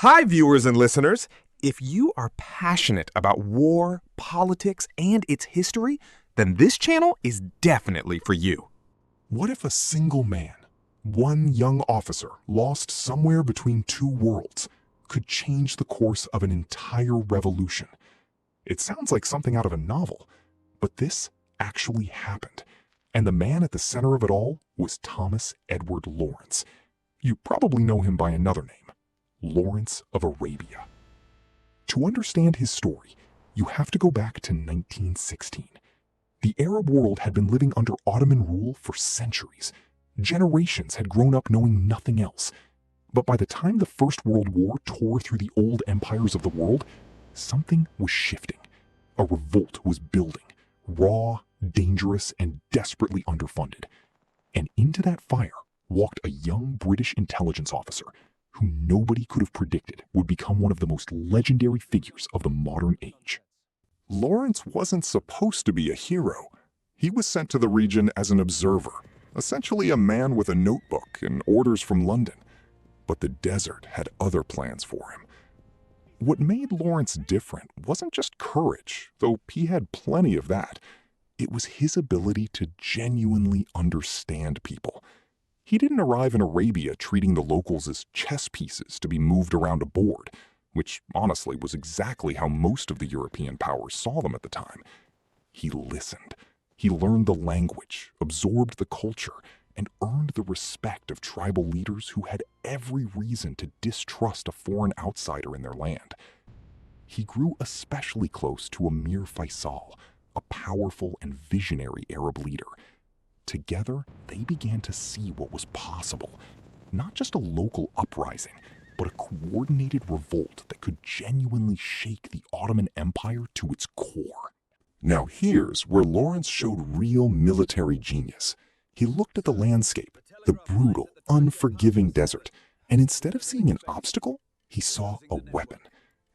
Hi, viewers and listeners. If you are passionate about war, politics, and its history, then this channel is definitely for you. What if a single man, one young officer lost somewhere between two worlds, could change the course of an entire revolution? It sounds like something out of a novel, but this actually happened. And the man at the center of it all was Thomas Edward Lawrence. You probably know him by another name, Lawrence of Arabia. To understand his story, you have to go back to 1916. The Arab world had been living under Ottoman rule for centuries. Generations had grown up knowing nothing else. But by the time the First World War tore through the old empires of the world, something was shifting. A revolt was building, raw, dangerous, and desperately underfunded. And into that fire walked a young British intelligence officer who nobody could have predicted would become one of the most legendary figures of the modern age. Lawrence wasn't supposed to be a hero. He was sent to the region as an observer, essentially a man with a notebook and orders from London. But the desert had other plans for him. What made Lawrence different wasn't just courage, though he had plenty of that. It was his ability to genuinely understand people. He didn't arrive in Arabia treating the locals as chess pieces to be moved around a board, which honestly was exactly how most of the European powers saw them at the time. He listened. He learned the language, absorbed the culture, and earned the respect of tribal leaders who had every reason to distrust a foreign outsider in their land. He grew especially close to Emir Faisal, a powerful and visionary Arab leader. Together, they began to see what was possible. Not just a local uprising, but a coordinated revolt that could genuinely shake the Ottoman Empire to its core. Now here's where Lawrence showed real military genius. He looked at the landscape, the brutal, unforgiving desert, and instead of seeing an obstacle, he saw a weapon.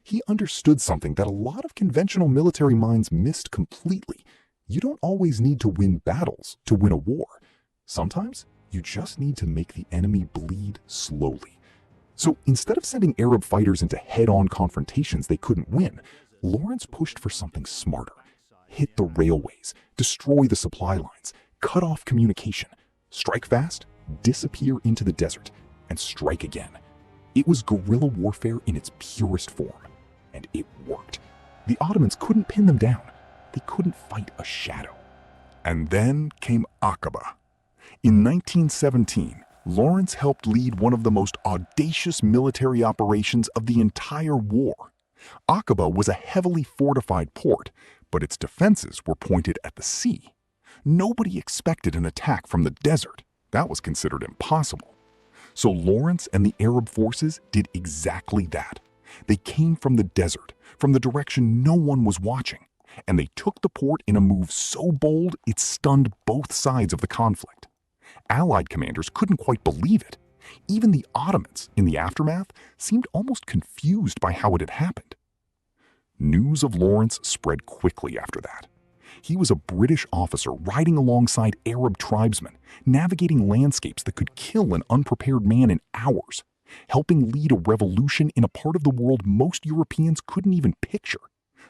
He understood something that a lot of conventional military minds missed completely. You don't always need to win battles to win a war. Sometimes you just need to make the enemy bleed slowly. So instead of sending Arab fighters into head-on confrontations they couldn't win, Lawrence pushed for something smarter. Hit the railways, destroy the supply lines, cut off communication, strike fast, disappear into the desert, and strike again. It was guerrilla warfare in its purest form, and it worked. The Ottomans couldn't pin them down. They couldn't fight a shadow. And then came Aqaba. In 1917, Lawrence helped lead one of the most audacious military operations of the entire war. Aqaba was a heavily fortified port, but its defenses were pointed at the sea. Nobody expected an attack from the desert. That was considered impossible. So Lawrence and the Arab forces did exactly that. They came from the desert, from the direction no one was watching, and they took the port in a move so bold it stunned both sides of the conflict. Allied commanders couldn't quite believe it. Even the Ottomans, in the aftermath, seemed almost confused by how it had happened. News of Lawrence spread quickly after that. He was a British officer riding alongside Arab tribesmen, navigating landscapes that could kill an unprepared man in hours, helping lead a revolution in a part of the world most Europeans couldn't even picture.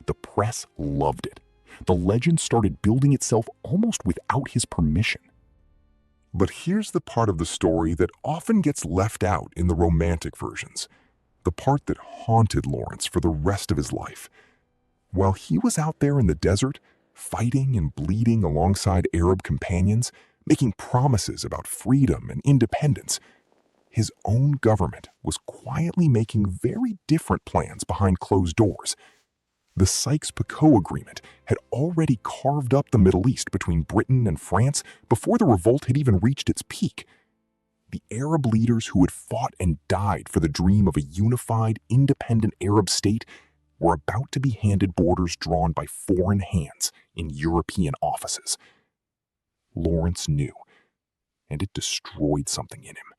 The press loved it. The legend started building itself almost without his permission. But here's the part of the story that often gets left out in the romantic versions, the part that haunted Lawrence for the rest of his life. While he was out there in the desert, fighting and bleeding alongside Arab companions, making promises about freedom and independence, his own government was quietly making very different plans behind closed doors. The Sykes-Picot Agreement had already carved up the Middle East between Britain and France before the revolt had even reached its peak. The Arab leaders who had fought and died for the dream of a unified, independent Arab state were about to be handed borders drawn by foreign hands in European offices. Lawrence knew, and it destroyed something in him.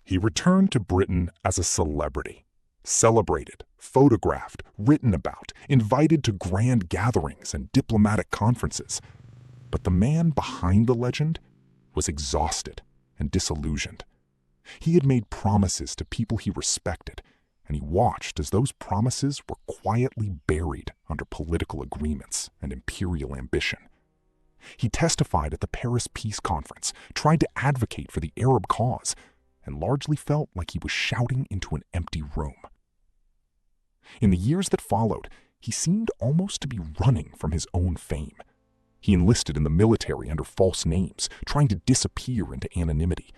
He returned to Britain as a celebrity. Celebrated, photographed, written about, invited to grand gatherings and diplomatic conferences. But the man behind the legend was exhausted and disillusioned. He had made promises to people he respected, and he watched as those promises were quietly buried under political agreements and imperial ambition. He testified at the Paris Peace Conference, tried to advocate for the Arab cause, and largely felt like he was shouting into an empty room. In the years that followed, he seemed almost to be running from his own fame. He enlisted in the military under false names, trying to disappear into anonymity.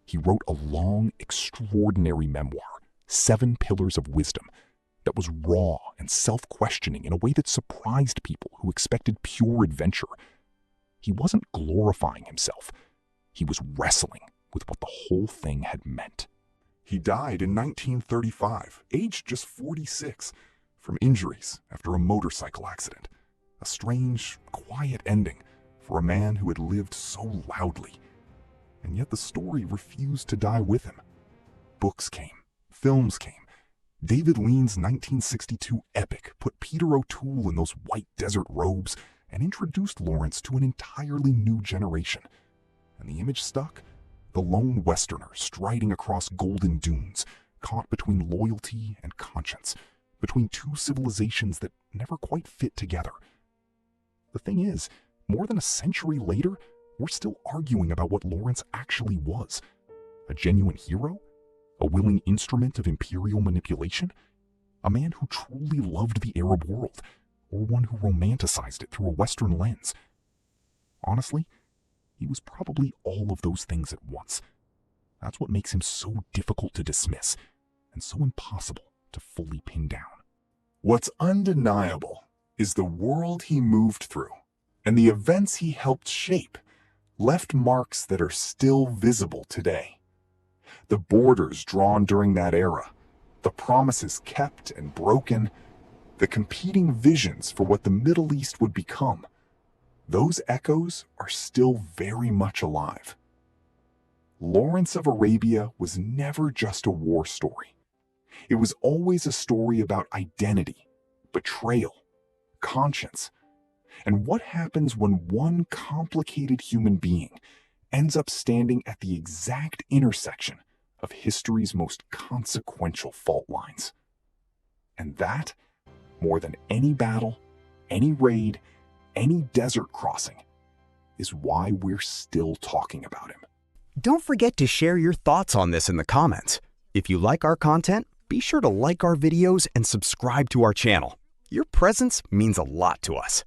He wrote a long, extraordinary memoir, 7 Pillars of Wisdom, that was raw and self-questioning in a way that surprised people who expected pure adventure. He wasn't glorifying himself. He was wrestling with what the whole thing had meant. He died in 1935, aged just 46, from injuries after a motorcycle accident. A strange, quiet ending for a man who had lived so loudly. And yet the story refused to die with him. Books came, films came. David Lean's 1962 epic put Peter O'Toole in those white desert robes and introduced Lawrence to an entirely new generation. And the image stuck. The lone Westerner striding across golden dunes, caught between loyalty and conscience, between two civilizations that never quite fit together. The thing is, more than a century later, we're still arguing about what Lawrence actually was. A genuine hero? A willing instrument of imperial manipulation? A man who truly loved the Arab world, or one who romanticized it through a Western lens? Honestly, he was probably all of those things at once. That's what makes him so difficult to dismiss, and so impossible to fully pin down. What's undeniable is the world he moved through, and the events he helped shape, left marks that are still visible today. The borders drawn during that era, the promises kept and broken, the competing visions for what the Middle East would become, those echoes are still very much alive. Lawrence of Arabia was never just a war story. It was always a story about identity, betrayal, conscience, and what happens when one complicated human being ends up standing at the exact intersection of history's most consequential fault lines. And that, more than any battle, any raid, any desert crossing, is why we're still talking about him. Don't forget to share your thoughts on this in the comments. If you like our content, be sure to like our videos and subscribe to our channel. Your presence means a lot to us.